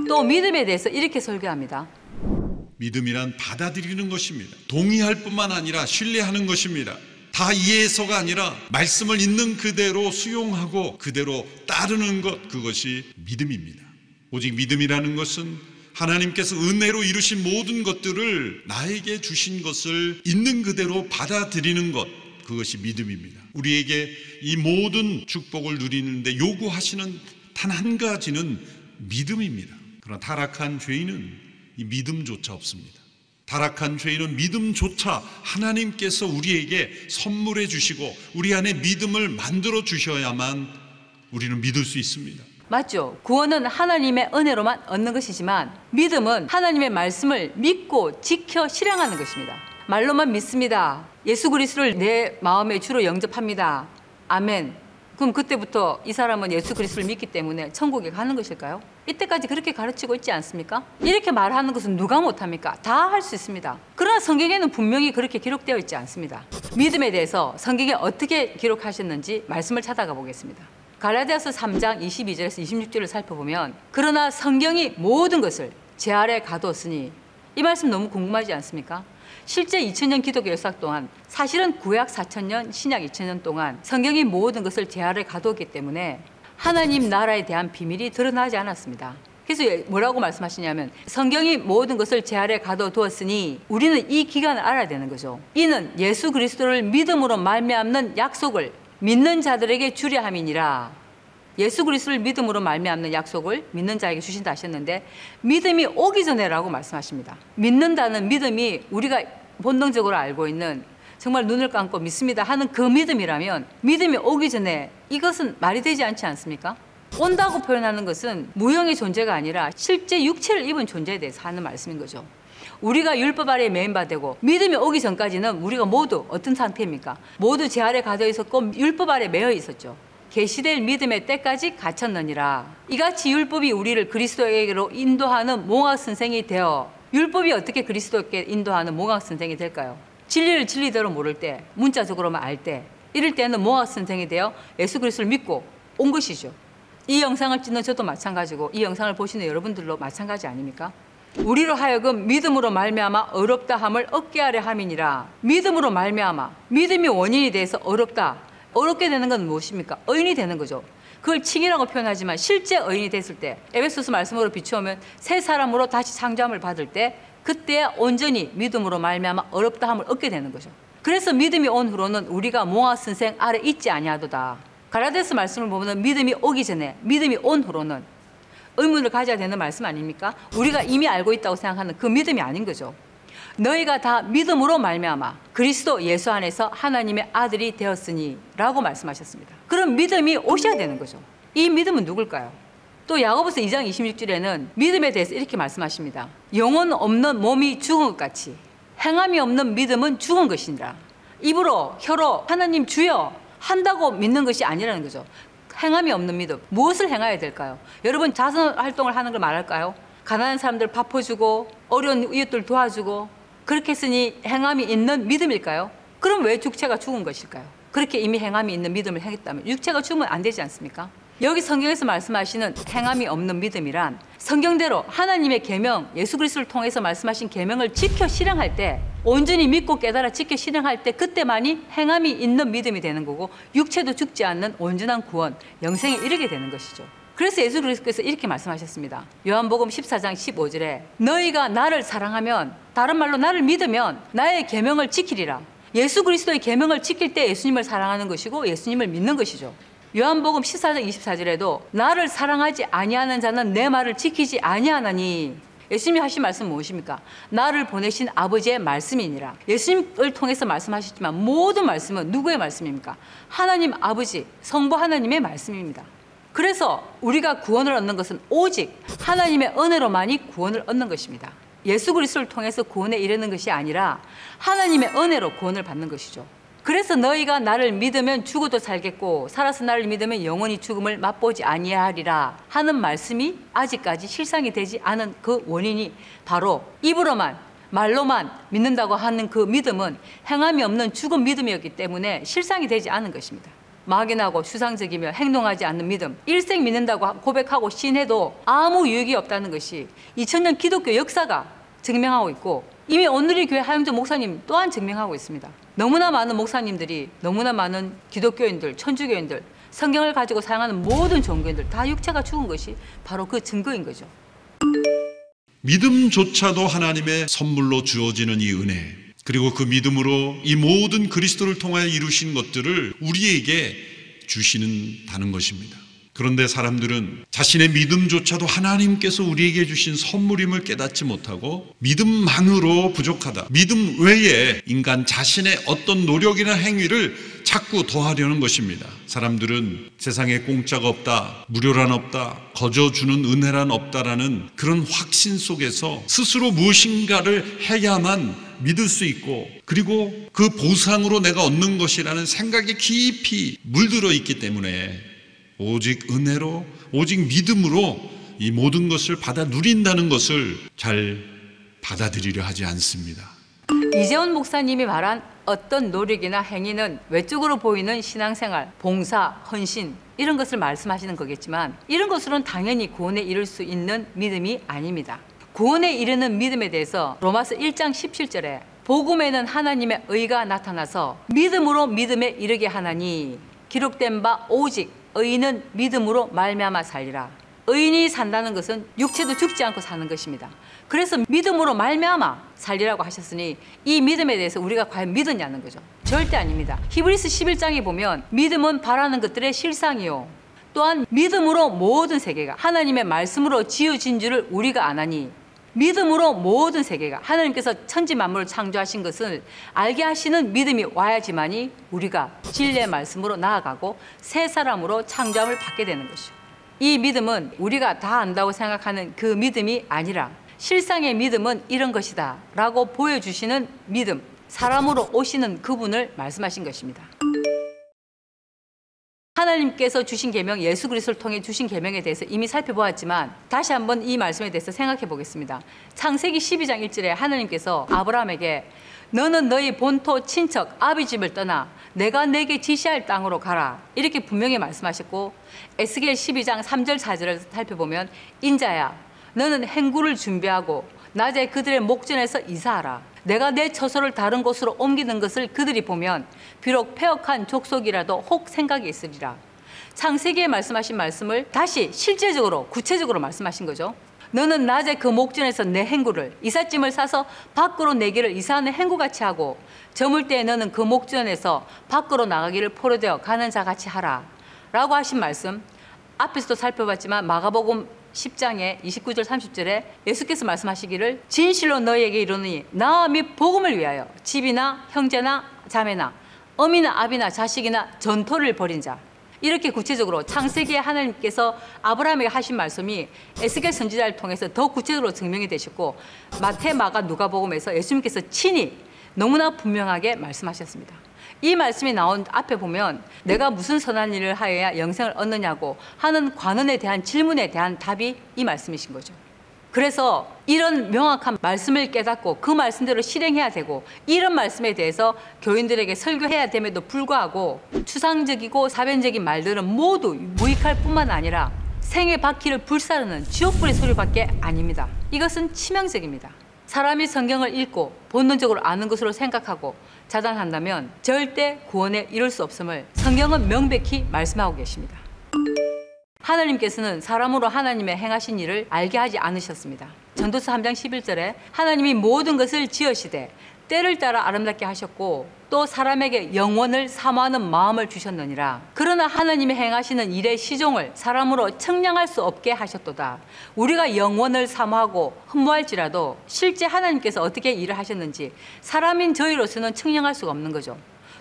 또 믿음에 대해서 이렇게 설교합니다. 믿음이란 받아들이는 것입니다. 동의할 뿐만 아니라 신뢰하는 것입니다. 다 이해해서가 아니라 말씀을 있는 그대로 수용하고 그대로 따르는 것, 그것이 믿음입니다. 오직 믿음이라는 것은 하나님께서 은혜로 이루신 모든 것들을 나에게 주신 것을 있는 그대로 받아들이는 것, 그것이 믿음입니다. 우리에게 이 모든 축복을 누리는데 요구하시는 단 한 가지는 믿음입니다. 그러나 타락한 죄인은 이 믿음조차 없습니다. 타락한 죄인은 믿음조차 하나님께서 우리에게 선물해 주시고 우리 안에 믿음을 만들어 주셔야만 우리는 믿을 수 있습니다. 맞죠? 구원은 하나님의 은혜로만 얻는 것이지만 믿음은 하나님의 말씀을 믿고 지켜 실행하는 것입니다. 말로만 믿습니다. 예수 그리스도를 내 마음의 주로 영접합니다. 아멘. 그럼 그때부터 이 사람은 예수 그리스도를 믿기 때문에 천국에 가는 것일까요? 이때까지 그렇게 가르치고 있지 않습니까? 이렇게 말하는 것은 누가 못합니까? 다 할 수 있습니다. 그러나 성경에는 분명히 그렇게 기록되어 있지 않습니다. 믿음에 대해서 성경에 어떻게 기록하셨는지 말씀을 찾아가 보겠습니다. 갈라디아서 3장 22절에서 26절을 살펴보면 그러나 성경이 모든 것을 제 아래 가두었으니, 이 말씀 너무 궁금하지 않습니까? 실제 2000년 기독교 역사 동안, 사실은 구약 4000년, 신약 2000년 동안 성경이 모든 것을 제 아래 가두었기 때문에 하나님 나라에 대한 비밀이 드러나지 않았습니다. 그래서 뭐라고 말씀하시냐면 성경이 모든 것을 제 아래 가둬두었으니 우리는 이 기간을 알아야 되는 거죠. 이는 예수 그리스도를 믿음으로 말미암는 약속을 믿는 자들에게 주려 함이니라. 예수 그리스도를 믿음으로 말미암는 약속을 믿는 자에게 주신다 하셨는데 믿음이 오기 전에라고 말씀하십니다. 믿는다는 믿음이 우리가 본능적으로 알고 있는 정말 눈을 감고 믿습니다 하는 그 믿음이라면 믿음이 오기 전에 이것은 말이 되지 않지 않습니까? 온다고 표현하는 것은 무형의 존재가 아니라 실제 육체를 입은 존재에 대해서 하는 말씀인 거죠. 우리가 율법 아래에 매인바되고 믿음이 오기 전까지는 우리가 모두 어떤 상태입니까? 모두 제 아래 가져 있었고 율법 아래 매여 있었죠. 계시될 믿음의 때까지 갇혔느니라. 이같이 율법이 우리를 그리스도에게로 인도하는 몽학 선생이 되어, 율법이 어떻게 그리스도께 인도하는 몽학 선생이 될까요? 진리를 진리대로 모를 때, 문자적으로만 알 때, 이럴 때는 몽학 선생이 되어 예수 그리스도를 믿고 온 것이죠. 이 영상을 찍는 저도 마찬가지고 이 영상을 보시는 여러분들도 마찬가지 아닙니까? 우리로 하여금 믿음으로 말미암아 어렵다 함을 얻게 하려 함이니라. 믿음으로 말미암아, 믿음이 원인이 돼서 어렵게 되는 건 무엇입니까? 의인이 되는 거죠. 그걸 칭이라고 표현하지만 실제 의인이 됐을 때, 에베소서 말씀으로 비추면 새 사람으로 다시 창조함을 받을 때 그때 온전히 믿음으로 말미암아 어렵다함을 얻게 되는 거죠. 그래서 믿음이 온 후로는 우리가 몽학 선생 아래 있지 아니하도다. 갈라디아서 말씀을 보면 믿음이 오기 전에, 믿음이 온 후로는 의문을 가져야 되는 말씀 아닙니까? 우리가 이미 알고 있다고 생각하는 그 믿음이 아닌 거죠. 너희가 다 믿음으로 말미암아 그리스도 예수 안에서 하나님의 아들이 되었으니 라고 말씀하셨습니다. 그럼 믿음이 오셔야 되는 거죠. 이 믿음은 누굴까요? 또 야고보서 2장 26절에는 믿음에 대해서 이렇게 말씀하십니다. 영혼 없는 몸이 죽은 것 같이 행함이 없는 믿음은 죽은 것이니라. 입으로 혀로 하나님 주여 한다고 믿는 것이 아니라는 거죠. 행함이 없는 믿음, 무엇을 행해야 될까요? 여러분 자선활동을 하는 걸 말할까요? 가난한 사람들 밥 퍼주고 어려운 이웃들 도와주고 그렇게 했으니 행함이 있는 믿음일까요? 그럼 왜 육체가 죽은 것일까요? 그렇게 이미 행함이 있는 믿음을 행했다면 육체가 죽으면 안 되지 않습니까? 여기 성경에서 말씀하시는 행함이 없는 믿음이란 성경대로 하나님의 계명, 예수 그리스도를 통해서 말씀하신 계명을 지켜 실행할 때, 온전히 믿고 깨달아 지켜 실행할 때 그때만이 행함이 있는 믿음이 되는 거고 육체도 죽지 않는 온전한 구원, 영생에 이르게 되는 것이죠. 그래서 예수 그리스도께서 이렇게 말씀하셨습니다. 요한복음 14장 15절에 너희가 나를 사랑하면, 다른 말로 나를 믿으면 나의 계명을 지키리라. 예수 그리스도의 계명을 지킬 때 예수님을 사랑하는 것이고 예수님을 믿는 것이죠. 요한복음 14장 24절에도 나를 사랑하지 아니하는 자는 내 말을 지키지 아니하나니, 예수님이 하신 말씀은 무엇입니까? 나를 보내신 아버지의 말씀이니라. 예수님을 통해서 말씀하셨지만 모든 말씀은 누구의 말씀입니까? 하나님 아버지, 성부 하나님의 말씀입니다. 그래서 우리가 구원을 얻는 것은 오직 하나님의 은혜로만이 구원을 얻는 것입니다. 예수 그리스도를 통해서 구원에 이르는 것이 아니라 하나님의 은혜로 구원을 받는 것이죠. 그래서 너희가 나를 믿으면 죽어도 살겠고 살아서 나를 믿으면 영원히 죽음을 맛보지 아니하리라 하는 말씀이 아직까지 실상이 되지 않은 그 원인이 바로 입으로만, 말로만 믿는다고 하는 그 믿음은 행함이 없는 죽은 믿음이었기 때문에 실상이 되지 않은 것입니다. 막연하고 추상적이며 행동하지 않는 믿음, 일생 믿는다고 고백하고 시인해도 아무 유익이 없다는 것이 2000년 기독교 역사가 증명하고 있고 이미 온누리교회 하영조 목사님 또한 증명하고 있습니다. 너무나 많은 목사님들이, 너무나 많은 기독교인들, 천주교인들, 성경을 가지고 사용하는 모든 종교인들 다 육체가 죽은 것이 바로 그 증거인 거죠. 믿음조차도 하나님의 선물로 주어지는 이 은혜, 그리고 그 믿음으로 이 모든 그리스도를 통하여 이루신 것들을 우리에게 주시는다는 것입니다. 그런데 사람들은 자신의 믿음조차도 하나님께서 우리에게 주신 선물임을 깨닫지 못하고 믿음만으로 부족하다, 믿음 외에 인간 자신의 어떤 노력이나 행위를 자꾸 더하려는 것입니다. 사람들은 세상에 공짜가 없다, 무료란 없다, 거저 주는 은혜란 없다라는 그런 확신 속에서 스스로 무엇인가를 해야만 믿을 수 있고, 그리고 그 보상으로 내가 얻는 것이라는 생각에 깊이 물들어 있기 때문에 오직 은혜로, 오직 믿음으로 이 모든 것을 받아 누린다는 것을 잘 받아들이려 하지 않습니다. 이재원 목사님이 말한 어떤 노력이나 행위는 외적으로 보이는 신앙생활, 봉사, 헌신 이런 것을 말씀하시는 거겠지만 이런 것으로는 당연히 구원에 이를 수 있는 믿음이 아닙니다. 구원에 이르는 믿음에 대해서 로마서 1장 17절에 복음에는 하나님의 의가 나타나서 믿음으로 믿음에 이르게 하나니 기록된 바 오직 의인은 믿음으로 말미암아 살리라. 의인이 산다는 것은 육체도 죽지 않고 사는 것입니다. 그래서 믿음으로 말미암아 살리라고 하셨으니 이 믿음에 대해서 우리가 과연 믿었냐는 거죠. 절대 아닙니다. 히브리서 11장에 보면 믿음은 바라는 것들의 실상이요 또한 믿음으로 모든 세계가 하나님의 말씀으로 지어진 줄을 우리가 아나니, 믿음으로 모든 세계가 하나님께서 천지 만물을 창조하신 것을 알게 하시는 믿음이 와야지만이 우리가 진리의 말씀으로 나아가고 새 사람으로 창조함을 받게 되는 것이죠. 이 믿음은 우리가 다 안다고 생각하는 그 믿음이 아니라 실상의 믿음은 이런 것이다 라고 보여주시는 믿음, 사람으로 오시는 그분을 말씀하신 것입니다. 하나님께서 주신 계명, 예수 그리스도를 통해 주신 계명에 대해서 이미 살펴보았지만 다시 한번 이 말씀에 대해서 생각해 보겠습니다. 창세기 12장 1절에 하나님께서 아브라함에게 너는 너희 본토 친척 아비 집을 떠나 내가 내게 지시할 땅으로 가라 이렇게 분명히 말씀하셨고, 에스겔 12장 3절 4절을 살펴보면 인자야 너는 행구를 준비하고 낮에 그들의 목전에서 이사하라. 내가 내 처소를 다른 곳으로 옮기는 것을 그들이 보면 비록 패역한 족속이라도 혹 생각이 있으리라. 창세기에 말씀하신 말씀을 다시 실제적으로 구체적으로 말씀하신 거죠. 너는 낮에 그 목전에서 내 행구를 이삿짐을 싸서 밖으로 내기를 이사하는 행구같이 하고 저물 때에 너는 그 목전에서 밖으로 나가기를 포로되어 가는 자같이 하라 라고 하신 말씀, 앞에서도 살펴봤지만 마가복음 10장에 29절 30절에 예수께서 말씀하시기를 진실로 너희에게 이르노니 나와 및 복음을 위하여 집이나 형제나 자매나 어미나 아비나 자식이나 전토를 벌인 자, 이렇게 구체적으로 창세기에 하나님께서 아브라함에게 하신 말씀이 에스겔 선지자를 통해서 더 구체적으로 증명이 되셨고, 마태, 마가, 누가복음에서 예수님께서 친히 너무나 분명하게 말씀하셨습니다. 이 말씀이 나온 앞에 보면 내가 무슨 선한 일을 하여야 영생을 얻느냐고 하는 관원에 대한 질문에 대한 답이 이 말씀이신 거죠. 그래서 이런 명확한 말씀을 깨닫고 그 말씀대로 실행해야 되고, 이런 말씀에 대해서 교인들에게 설교해야 됨에도 불구하고 추상적이고 사변적인 말들은 모두 무익할 뿐만 아니라 생의 바퀴를 불사르는 지옥불의 소리밖에 아닙니다. 이것은 치명적입니다. 사람이 성경을 읽고 본능적으로 아는 것으로 생각하고 자단한다면 절대 구원에 이룰 수 없음을 성경은 명백히 말씀하고 계십니다. 하나님께서는 사람으로 하나님의 행하신 일을 알게 하지 않으셨습니다. 전도서 3장 11절에 하나님이 모든 것을 지으시되 때를 따라 아름답게 하셨고 또 사람에게 영원을 사모하는 마음을 주셨느니라. 그러나 하나님이 행하시는 일의 시종을 사람으로 측량할 수 없게 하셨도다. 우리가 영원을 사모하고 흠모할지라도 실제 하나님께서 어떻게 일을 하셨는지 사람인 저희로서는 측량할 수가 없는 거죠.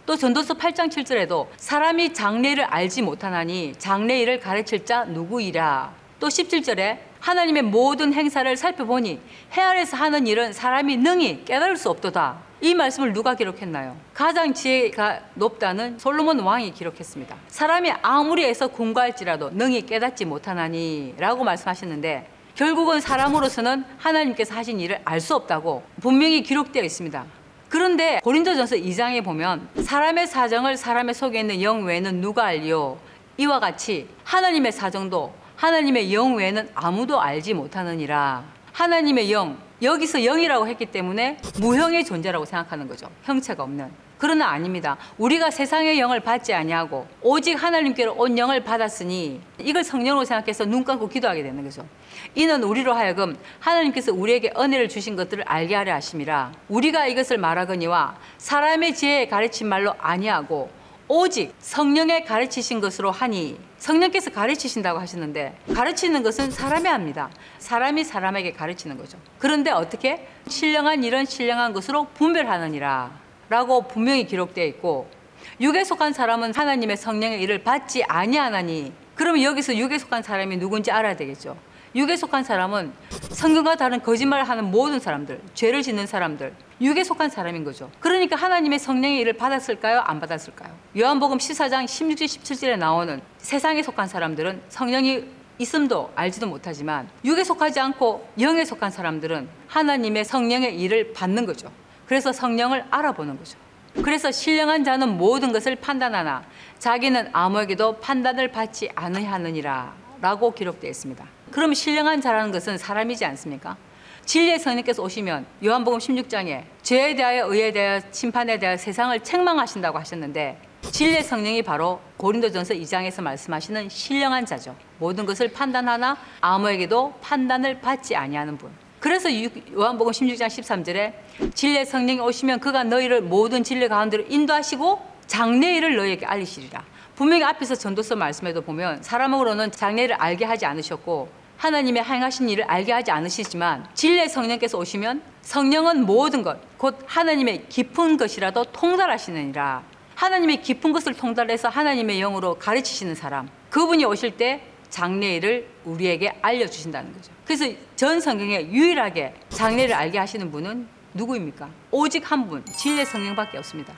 또 전도서 8장 7절에도 사람이 장래를 알지 못하나니 장래 일을 가르칠 자 누구이랴. 또 17절에 하나님의 모든 행사를 살펴보니 해 아래서 하는 일은 사람이 능히 깨달을 수 없도다. 이 말씀을 누가 기록했나요? 가장 지혜가 높다는 솔로몬 왕이 기록했습니다. 사람이 아무리 애써 공부할지라도 능히 깨닫지 못하나니 라고 말씀하셨는데, 결국은 사람으로서는 하나님께서 하신 일을 알 수 없다고 분명히 기록되어 있습니다. 그런데 고린도전서 2장에 보면 사람의 사정을 사람의 속에 있는 영 외에는 누가 알리요? 이와 같이 하나님의 사정도 하나님의 영 외에는 아무도 알지 못하느니라. 하나님의 영, 여기서 영이라고 했기 때문에 무형의 존재라고 생각하는 거죠. 형체가 없는. 그러나 아닙니다. 우리가 세상의 영을 받지 아니하고 오직 하나님께로 온 영을 받았으니 이걸 성령으로 생각해서 눈 감고 기도하게 되는 거죠. 이는 우리로 하여금 하나님께서 우리에게 은혜를 주신 것들을 알게 하려 하심이라. 우리가 이것을 말하거니와 사람의 지혜에 가르친 말로 아니하고 오직 성령의 가르치신 것으로 하니, 성령께서 가르치신다고 하셨는데 가르치는 것은 사람이 합니다. 사람이 사람에게 가르치는 거죠. 그런데 어떻게? 신령한 일은 신령한 것으로 분별하느니라 라고 분명히 기록되어 있고, 육에 속한 사람은 하나님의 성령의 일을 받지 아니하나니, 그러면 여기서 육에 속한 사람이 누군지 알아야 되겠죠. 육에 속한 사람은 성경과 다른 거짓말을 하는 모든 사람들, 죄를 짓는 사람들, 육에 속한 사람인 거죠. 그러니까 하나님의 성령의 일을 받았을까요? 안 받았을까요? 요한복음 14장 16절 17절에 나오는 세상에 속한 사람들은 성령이 있음도 알지도 못하지만 육에 속하지 않고 영에 속한 사람들은 하나님의 성령의 일을 받는 거죠. 그래서 성령을 알아보는 거죠. 그래서 신령한 자는 모든 것을 판단하나 자기는 아무에게도 판단을 받지 않으하느니라 라고 기록되어 있습니다. 그럼 신령한 자라는 것은 사람이지 않습니까? 진리의 성령께서 오시면 요한복음 16장에 죄에 대하여 의에 대하여 심판에 대하여 세상을 책망하신다고 하셨는데, 진리의 성령이 바로 고린도전서 2장에서 말씀하시는 신령한 자죠. 모든 것을 판단하나 아무에게도 판단을 받지 아니하는 분. 그래서 요한복음 16장 13절에 진리의 성령이 오시면 그가 너희를 모든 진리 가운데로 인도하시고 장래의 일을 너희에게 알리시리라. 분명히 앞에서 전도서 말씀에도 보면 사람으로는 장래를 알게 하지 않으셨고 하나님의 행하신 일을 알게 하지 않으시지만 진리의 성령께서 오시면 성령은 모든 것, 곧 하나님의 깊은 것이라도 통달하시느니라. 하나님의 깊은 것을 통달해서 하나님의 영으로 가르치시는 사람, 그분이 오실 때 장래의 일을 우리에게 알려주신다는 거죠. 그래서 전 성경에 유일하게 장래를 알게 하시는 분은 누구입니까? 오직 한 분, 진리의 성령밖에 없습니다.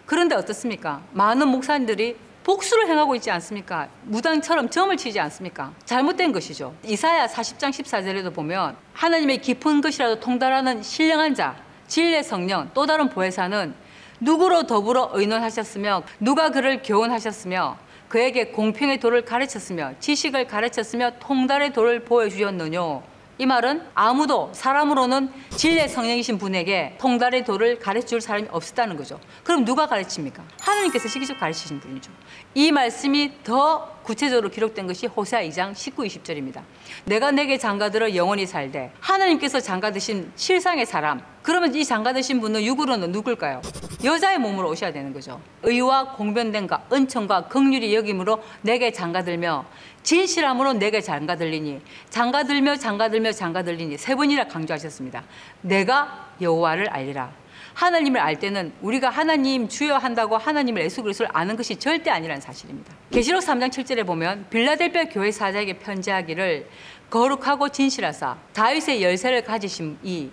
그런데 어떻습니까? 많은 목사님들이 복수를 행하고 있지 않습니까? 무당처럼 점을 치지 않습니까? 잘못된 것이죠. 이사야 40장 14절에도 보면 하나님의 깊은 것이라도 통달하는 신령한 자, 진리의 성령, 또 다른 보혜사는 누구로 더불어 의논하셨으며 누가 그를 교훈하셨으며 그에게 공평의 도를 가르쳤으며 지식을 가르쳤으며 통달의 도를 보여주셨느뇨. 이 말은 아무도 사람으로는 진리의 성령이신 분에게 통달의 도를 가르쳐줄 사람이 없었다는 거죠. 그럼 누가 가르칩니까? 하나님께서 직접 가르치신 분이죠. 이 말씀이 더 구체적으로 기록된 것이 호세아 2장 19, 20절입니다. 내가 내게 장가들어 영원히 살되, 하나님께서 장가드신 실상의 사람, 그러면 이 장가드신 분은 육으로는 누굴까요? 여자의 몸으로 오셔야 되는 거죠. 의와 공변됨과 은총과 긍휼이 여김으로 내게 장가들며 진실함으로 내게 장가들리니, 장가들며 장가들며 장가들리니 세 번이나 강조하셨습니다. 내가 여호와를 알리라. 하나님을 알 때는 우리가 하나님 주여 한다고 하나님을 예수 그리스도를 아는 것이 절대 아니라는 사실입니다. 계시록 3장 7절에 보면 빌라델피아 교회 사자에게 편지하기를 거룩하고 진실하사 다윗의 열쇠를 가지신 이,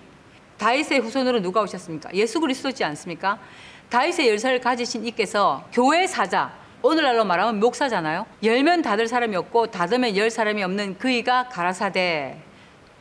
다윗의 후손으로 누가 오셨습니까? 예수 그리스도지 않습니까? 다윗의 열쇠를 가지신 이께서 교회 사자, 오늘날로 말하면 목사잖아요. 열면 닫을 사람이 없고 닫으면 열 사람이 없는 그이가 가라사대.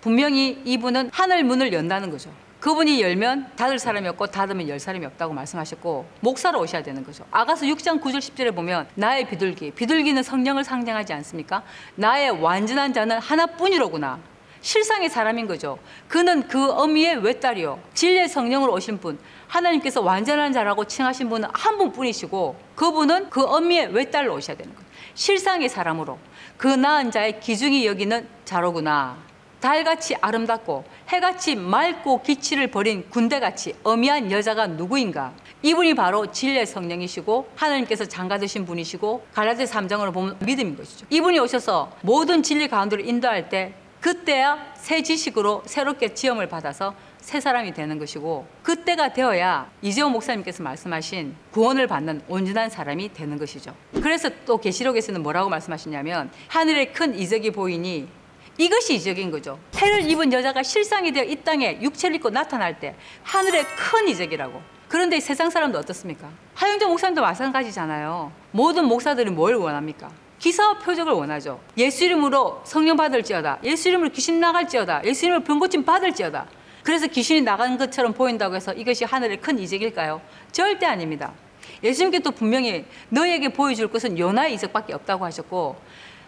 분명히 이분은 하늘 문을 연다는 거죠. 그분이 열면 닫을 사람이 없고 닫으면 열 사람이 없다고 말씀하셨고 목사로 오셔야 되는 거죠. 아가서 6장 9절 10절에 보면 나의 비둘기, 비둘기는 성령을 상징하지 않습니까? 나의 완전한 자는 하나뿐이로구나. 실상의 사람인 거죠. 그는 그 어미의 외딸이요, 진리의 성령으로 오신 분, 하나님께서 완전한 자라고 칭하신 분은 한 분뿐이시고 그분은 그 어미의 외딸로 오셔야 되는 거예요. 실상의 사람으로 그 낳은 자의 기중이 여기는 자로구나. 달같이 아름답고 해같이 맑고 기치를 버린 군대같이 어미한 여자가 누구인가? 이분이 바로 진리의 성령이시고 하나님께서 장가드신 분이시고 갈라디아 3장으로 보면 믿음인 것이죠. 이분이 오셔서 모든 진리 가운데로 인도할 때 그때야 새 지식으로 새롭게 지음을 받아서 새 사람이 되는 것이고, 그때가 되어야 이재호 목사님께서 말씀하신 구원을 받는 온전한 사람이 되는 것이죠. 그래서 또 계시록에서는 뭐라고 말씀하시냐면 하늘에 큰 이적이 보이니, 이것이 이적인 거죠. 해를 입은 여자가 실상이 되어 이 땅에 육체를 입고 나타날 때 하늘에 큰 이적이라고. 그런데 세상 사람도 어떻습니까? 하영정 목사님도 마찬가지잖아요. 모든 목사들이 뭘 원합니까? 기사와 표적을 원하죠. 예수 이름으로 성령 받을지어다, 예수 이름으로 귀신 나갈지어다, 예수 이름으로 병 고침 받을지어다. 그래서 귀신이 나간 것처럼 보인다고 해서 이것이 하늘의 큰 이적일까요? 절대 아닙니다. 예수님께서 분명히 너에게 보여줄 것은 요나의 이적밖에 없다고 하셨고,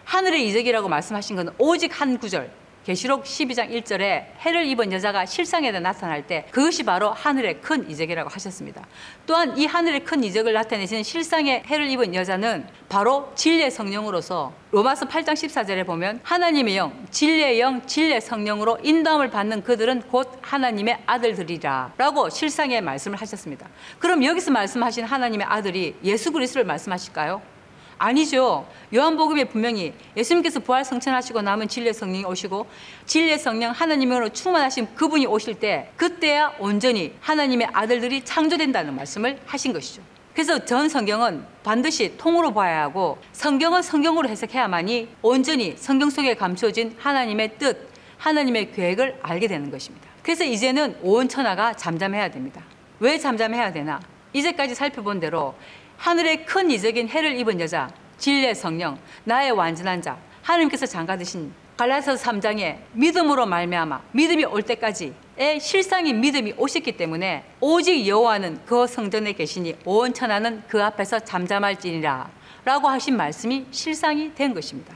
하늘의 이적이라고 말씀하신 것은 오직 한 구절, 계시록 12장 1절에 해를 입은 여자가 실상에 나타날 때 그것이 바로 하늘의 큰 이적이라고 하셨습니다. 또한 이 하늘의 큰 이적을 나타내시는 실상의 해를 입은 여자는 바로 진리의 성령으로서 로마서 8장 14절에 보면 하나님의 영, 진리의 영, 진리의 성령으로 인도함을 받는 그들은 곧 하나님의 아들들이라 라고 실상의 말씀을 하셨습니다. 그럼 여기서 말씀하신 하나님의 아들이 예수 그리스도를 말씀하실까요? 아니죠. 요한복음에 분명히 예수님께서 부활 성천하시고 남은 진리의 성령이 오시고 진리의 성령 하나님으로 충만하신 그분이 오실 때 그때야 온전히 하나님의 아들들이 창조된다는 말씀을 하신 것이죠. 그래서 전 성경은 반드시 통으로 봐야 하고 성경은 성경으로 해석해야만이 온전히 성경 속에 감춰진 하나님의 뜻, 하나님의 계획을 알게 되는 것입니다. 그래서 이제는 온 천하가 잠잠해야 됩니다. 왜 잠잠해야 되나? 이제까지 살펴본 대로 하늘의 큰 이적인 해를 입은 여자, 진리의 성령, 나의 완전한 자, 하나님께서 장가드신 갈라디아서 3장에 믿음으로 말미암아 믿음이 올 때까지의 실상인 믿음이 오셨기 때문에 오직 여호와는 그 성전에 계시니 온 천하는 그 앞에서 잠잠할지니라 라고 하신 말씀이 실상이 된 것입니다.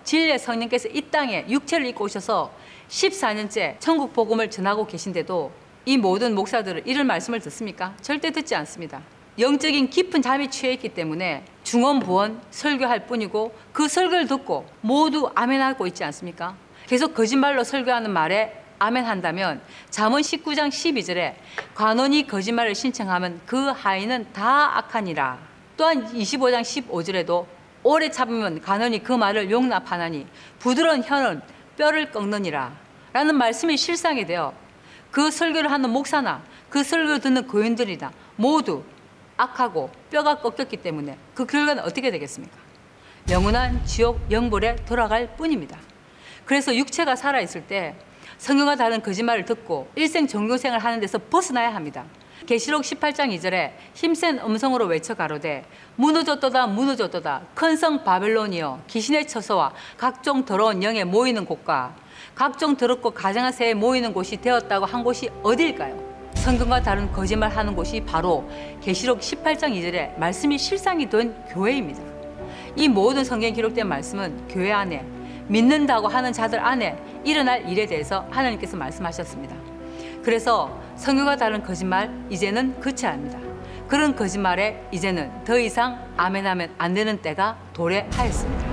진리의 성령께서 이 땅에 육체를 입고 오셔서 14년째 천국 복음을 전하고 계신데도 이 모든 목사들은 이런 말씀을 듣습니까? 절대 듣지 않습니다. 영적인 깊은 잠에 취해 있기 때문에 중언부언 설교할 뿐이고 그 설교를 듣고 모두 아멘하고 있지 않습니까? 계속 거짓말로 설교하는 말에 아멘한다면 잠언 19장 12절에 관원이 거짓말을 신청하면 그 하인은 다 악하니라. 또한 25장 15절에도 오래 참으면 관원이 그 말을 용납하나니 부드러운 혀는 뼈를 꺾느니라 라는 말씀이 실상이 되어 그 설교를 하는 목사나 그 설교를 듣는 교인들이다 모두 악하고 뼈가 꺾였기 때문에 그 결과는 어떻게 되겠습니까? 영원한 지옥 영불에 돌아갈 뿐입니다. 그래서 육체가 살아있을 때 성경과 다른 거짓말을 듣고 일생 종교생활을 하는 데서 벗어나야 합니다. 계시록 18장 2절에 힘센 음성으로 외쳐 가로되 무너졌도다 무너졌도다 큰 성 바벨론이여 귀신의 처소와 각종 더러운 영에 모이는 곳과 각종 더럽고 가증한 새에 모이는 곳이 되었다고 한 곳이 어디일까요? 성경과 다른 거짓말하는 곳이 바로 계시록 18장 2절에 말씀이 실상이 된 교회입니다. 이 모든 성경에 기록된 말씀은 교회 안에 믿는다고 하는 자들 안에 일어날 일에 대해서 하나님께서 말씀하셨습니다. 그래서 성경과 다른 거짓말 이제는 그쳐야 합니다. 그런 거짓말에 이제는 더 이상 아멘하면 안 되는 때가 도래하였습니다.